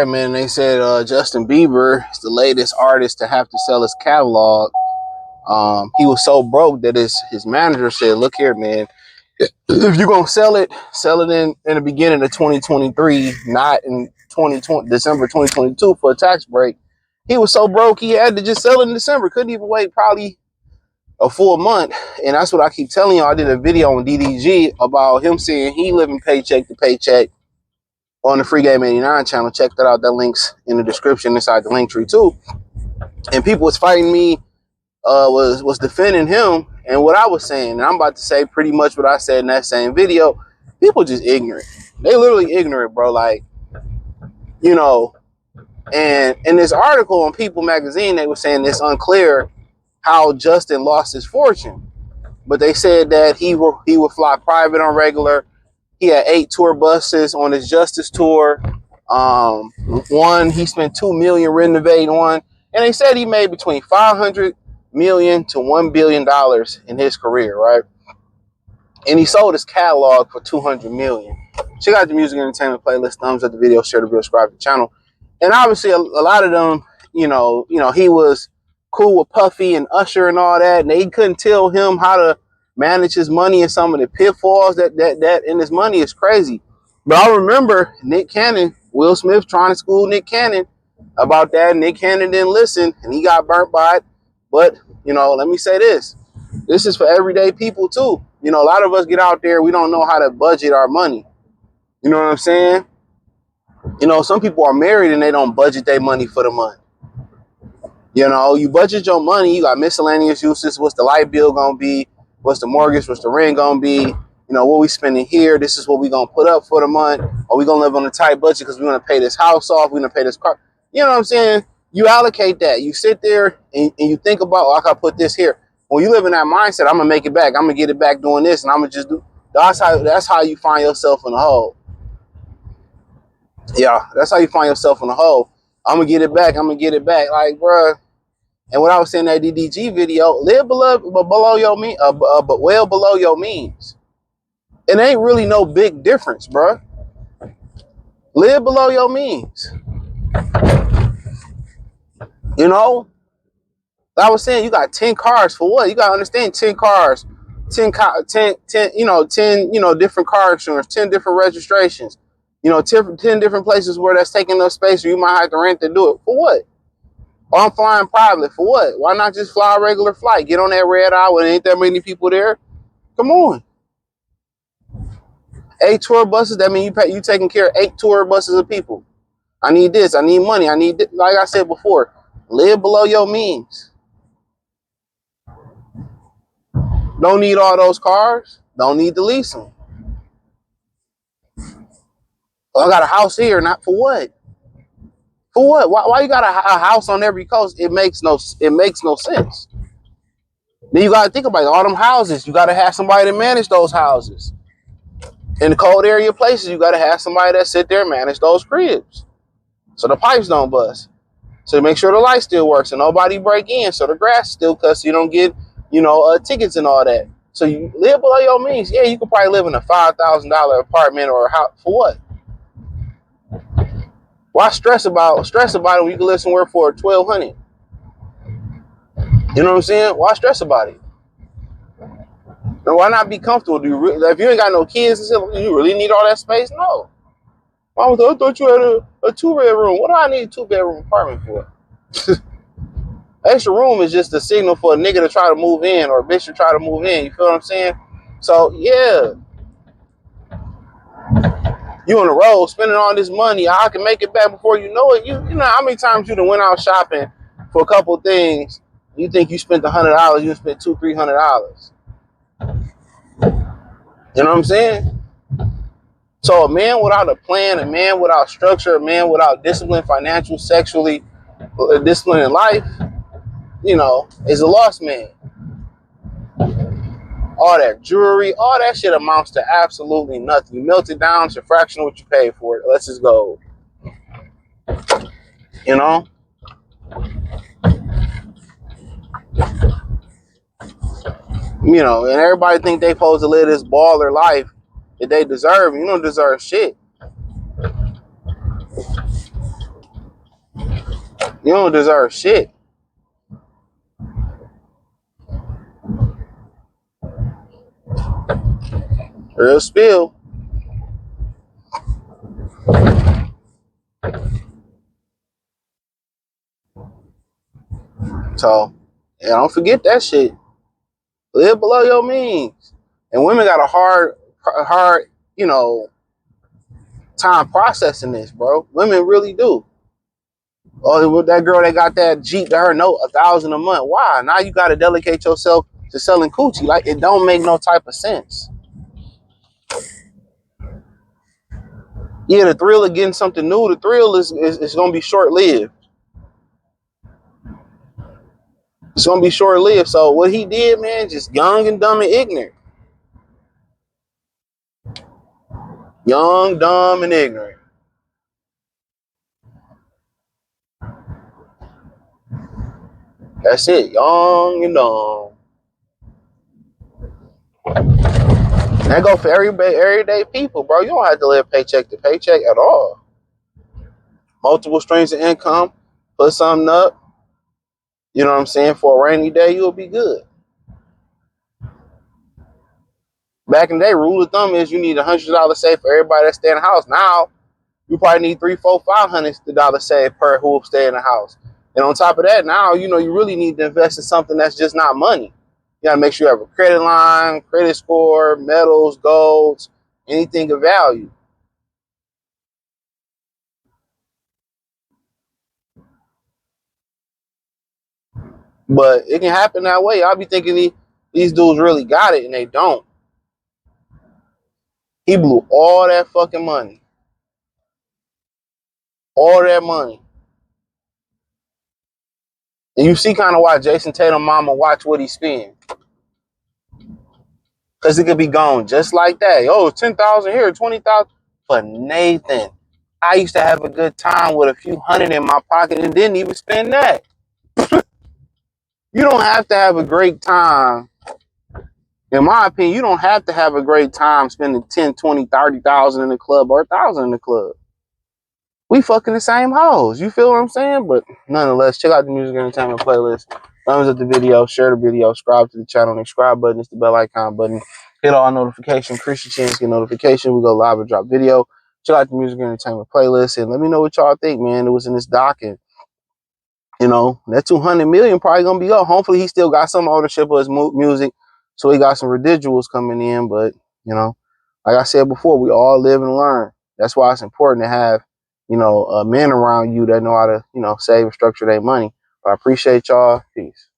man. They said Justin Bieber is the latest artist to have to sell his catalog. He was so broke that his manager said, "Look here, man. If you're gonna sell it in the beginning of 2023, not in 2020 December 2022 for a tax break." He was so broke he had to just sell it in December. Couldn't even wait probably a full month. And that's what I keep telling you. I did a video on DDG about him saying he living paycheck to paycheck on the Free Game 89 channel. Check that out. That link's in the description inside the link tree too. And people was fighting me, was defending him and what I was saying. And I'm about to say pretty much what I said in that same video. People just ignorant. They literally ignorant, bro. Like, you know, and in this article on People magazine, they were saying it's unclear how Justin lost his fortune. But they said that he would fly private on regular. He had 8 tour buses on his Justice tour. One, he spent $2 million renovating one. And they said he made between $500 million to $1 billion in his career, right? And he sold his catalog for $200 million. Check out the music and entertainment playlist. Thumbs up the video, share the video, subscribe to the channel. And obviously a lot of them, you know, he was cool with Puffy and Usher and all that, and they couldn't tell him how to manage his money and some of the pitfalls that in his money is crazy. But I remember Nick Cannon, Will Smith trying to school Nick Cannon about that. Nick Cannon didn't listen, and he got burnt by it. But, you know, let me say this. This is for everyday people, too. You know, a lot of us get out there, we don't know how to budget our money. You know what I'm saying? You know, some people are married and they don't budget their money for the month. You know, you budget your money, you got miscellaneous uses. What's the light bill going to be? What's the mortgage? What's the rent going to be? You know, what we spending here? This is what we going to put up for the month. Are we going to live on a tight budget because we're going to pay this house off? We're going to pay this car. You know what I'm saying? You allocate that. You sit there and you think about, oh, I got to put this here. When you live in that mindset, I'm going to make it back. I'm going to get it back doing this. And I'm going to just do. That's how you find yourself in a hole. Yeah, that's how you find yourself in a hole. I'm going to get it back. I'm going to get it back. Like, bruh. And what I was saying in that DDG video, live below your means, but well below your means. It ain't really no big difference, bruh. Live below your means. You know, I was saying you got 10 cars for what? You got to understand 10 cars, 10, different car insurance, 10 different registrations, 10 different places where that's taking up space or you might have to rent to do it. For what? Or I'm flying privately. For what? Why not just fly a regular flight? Get on that red eye when ain't that many people there. Come on. 8 tour buses, that means you taking care of 8 tour buses of people. I need this. I need money. I need this. Like I said before, live below your means. Don't need all those cars. Don't need to lease them. Well, I got a house here. Not for what? For what? Why you got a house on every coast? It makes no sense. Then you got to think about it. All them houses. You got to have somebody to manage those houses. In the cold area places, you got to have somebody that sit there and manage those cribs. So the pipes don't bust. So make sure the light still works and nobody break in. So the grass still cuts so you don't get, tickets and all that. So you live below your means. Yeah, you could probably live in a $5,000 apartment or a house. For what? Why stress about it when you can live somewhere for $1,200? You know what I'm saying? Why stress about it? And why not be comfortable? If you ain't got no kids, do you really need all that space? No. I thought you had a 2-bedroom. What do I need a 2-bedroom apartment for? Extra room is just a signal for a nigga to try to move in or a bitch to try to move in. You feel what I'm saying? So, yeah. You on the road spending all this money. I can make it back before you know it. You know how many times you done went out shopping for a couple of things. You think you spent $100, you spent $200-$300. You know what I'm saying? So a man without a plan, a man without structure, a man without discipline, financial, sexually, discipline in life, is a lost man. All that jewelry, all that shit amounts to absolutely nothing. You melt it down to a fraction of what you paid for it. Let's just go. And everybody think they supposed to live this baller life that they deserve. You don't deserve shit. You don't deserve shit. Real spill. So, yeah, don't forget that shit. Live below your means. And women got a hard, time processing this, bro. Women really do. Oh, that girl that got that Jeep to her note $1,000 a month. Why? Now you got to delegate yourself to selling coochie. Like, it don't make no type of sense. Yeah, the thrill of getting something new, the thrill is going to be short lived. It's going to be short lived. So what he did, man, just young and dumb and ignorant. Young, dumb, and ignorant. That's it. Young and dumb. And that go for everyday people, bro. You don't have to live paycheck to paycheck at all. Multiple streams of income, put something up. You know what I'm saying? For a rainy day, you'll be good. Back in the day, rule of thumb is you need $100 saved for everybody that stay in the house. Now, you probably need $300, $400, $500 saved per who will stay in the house. And on top of that, now, you really need to invest in something that's just not money. You gotta make sure you have a credit line, credit score, metals, golds, anything of value. But it can happen that way. I'll be thinking these dudes really got it, and they don't. He blew all that fucking money. All that money. And you see kind of why Jason Tatum mama watch what he spend. Because it could be gone just like that. Oh, 10,000 here, 20,000. For Nathan, I used to have a good time with a few hundred in my pocket and didn't even spend that. You don't have to have a great time. In my opinion, you don't have to have a great time spending 10, 20, 30,000 in the club or 1,000 in the club. We fucking the same hoes. You feel what I'm saying? But nonetheless, check out the music entertainment playlist. Thumbs up the video, share the video, subscribe to the channel. The subscribe button is the bell icon button. Hit all notifications. Increase your chance to get notification. We go live or drop video. Check out the music entertainment playlist and let me know what y'all think, man. It was in this doc and that 200 million probably gonna be up. Hopefully he still got some ownership of his music, so he got some residuals coming in. But like I said before, we all live and learn. That's why it's important to have men around you that know how to save and structure their money. But I appreciate y'all. Peace.